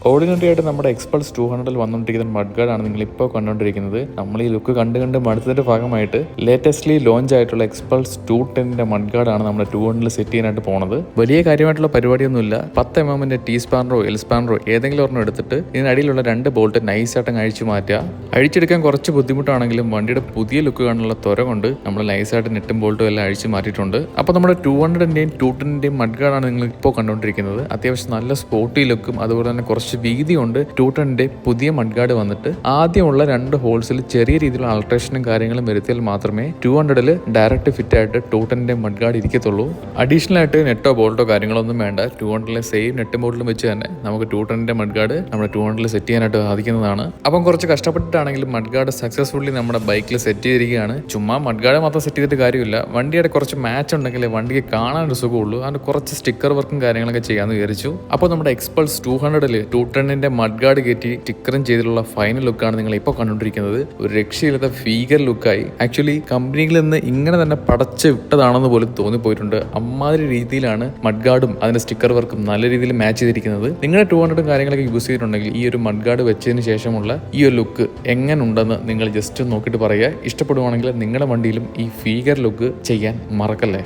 Ordinary ആയിട്ട് നമ്മുടെ Xpulse 200 വന്നുകൊണ്ടിരിക്കുന്ന മഡ് ഗാർഡാണ് നിങ്ങൾ ഇപ്പോൾ കണ്ടുകൊണ്ടിരിക്കുന്നത്. നമ്മൾ ഈ ലുക്ക് കണ്ട് മടുത്തതിന്റെ ഭാഗമായിട്ട് ലേറ്റസ്റ്റ്ലി ലോഞ്ച് ആയിട്ടുള്ള എക്സ്പൾസ് 210ന്റെ മഡ് ഗാർഡാണ് നമ്മുടെ 200 സെറ്റ് ചെയ്യാനായിട്ട് പോണത്. വലിയ കാര്യമായിട്ടുള്ള പരിപാടിയൊന്നുമില്ല. 10 mm ടി സ്പാനറോ എൽ സ്പാനറോ ഏതെങ്കിലും ഒരെണ്ണം എടുത്തിട്ട് ഇതിനടിയിലുള്ള 2 ബോൾട്ട് നൈസായിട്ട് അഴിച്ചു മാറ്റുക. അഴിച്ചെടുക്കാൻ കുറച്ച് ബുദ്ധിമുട്ടാണെങ്കിലും വണ്ടിയുടെ പുതിയ ലുക്ക് കാണാനുള്ള ത്വര കൊണ്ട് നമ്മൾ നൈസായിട്ട് നെറ്റും ബോൾട്ടും എല്ലാം അഴിച്ചു മാറ്റിയിട്ടുണ്ട്. അപ്പോൾ നമ്മുടെ 200ന്റെയും 210ന്റെയും മഡ് ഗാർഡാണ് നിങ്ങൾ ഇപ്പോൾ കണ്ടുകൊണ്ടിരിക്കുന്നത്. അത്യാവശ്യം നല്ല സ്പോർട്ടി ലുക്കും അതുപോലെ തന്നെ കുറച്ച് വീതി കൊണ്ട് 210ന്റെ പുതിയ മഡ് ഗാർഡ് വന്നിട്ട് ആദ്യമുള്ള 2 ഹോൾസിൽ ചെറിയ രീതിയിലുള്ള ആൾട്രേഷനും കാര്യങ്ങളും വരുത്തിയാൽ മാത്രമേ 200ൽ ഡയറക്റ്റ് ഫിറ്റ് ആയിട്ട് 210ന്റെ മഡ് ഗാർഡ് ഇരിക്കത്തുള്ളൂ. അഡീഷണൽ ആയിട്ട് നെറ്റോ ബോൾട്ടോ കാര്യങ്ങളൊന്നും വേണ്ട. 200ലെ സെയിം നെറ്റും ബോൾട്ടും വെച്ച് തന്നെ നമുക്ക് 210ന്റെ മഡ് ഗാർഡ് നമ്മുടെ 200ൽ സെറ്റ് ചെയ്യാനായിട്ട് സാധിക്കുന്നതാണ്. അപ്പം കുറച്ച് കഷ്ടപ്പെട്ടിട്ടാണെങ്കിലും മഡ് ഗാർഡ് സക്സസ്ഫുള്ളി നമ്മുടെ ബൈക്കിൽ സെറ്റ് ചെയ്തിരിക്കുകയാണ്. ചുമ്മാ മഡ് ഗാർഡ് മാത്രം സെറ്റ് ചെയ്തിട്ട് കാര്യമില്ല. വണ്ടിയുടെ കുറച്ച് മാച്ച് ഉണ്ടെങ്കിൽ വണ്ടിക്ക് കാണാൻ ഒരു സുഖമുള്ളൂ. അതിന് കുറച്ച് സ്റ്റിക്കർ വർക്കും കാര്യങ്ങളൊക്കെ ചെയ്യാമെന്ന് വിചാരിച്ചു. അപ്പോൾ നമ്മുടെ എക്സ്പൾസ് 200ൽ 210ന്റെ മഡ് ഗാർഡ് കയറ്റി സ്റ്റിക്കറും ചെയ്തിട്ടുള്ള ഫൈനൽ ലുക്കാണ് നിങ്ങൾ ഇപ്പോൾ കണ്ടുകൊണ്ടിരിക്കുന്നത്. ഒരു രക്ഷയില്ലാത്ത ഫീഗർ ലുക്കായി. ആക്ച്വലി കമ്പനികളിൽ നിന്ന് ഇങ്ങനെ തന്നെ പടച്ച് വിട്ടതാണെന്ന് പോലും തോന്നിപ്പോയിട്ടുണ്ട്. അമ്മാതിരി രീതിയിലാണ് മഡ് ഗാർഡും അതിന്റെ സ്റ്റിക്കർ വർക്കും നല്ല രീതിയിൽ മാച്ച് ചെയ്തിരിക്കുന്നത്. നിങ്ങളുടെ 200 കാര്യങ്ങളൊക്കെ യൂസ് ചെയ്തിട്ടുണ്ടെങ്കിൽ ഈ ഒരു മഡ് ഗാർഡ് വെച്ചതിന് ശേഷമുള്ള ഈ ഒരു ലുക്ക് എങ്ങനെ ഉണ്ടെന്ന് നിങ്ങൾ ജസ്റ്റ് നോക്കിയിട്ട് പറയുക. ഇഷ്ടപ്പെടുവാണെങ്കിൽ നിങ്ങളുടെ വണ്ടിയിലും ഈ ഫീഗർ ലുക്ക് ചെയ്യാൻ മറക്കല്ലേ.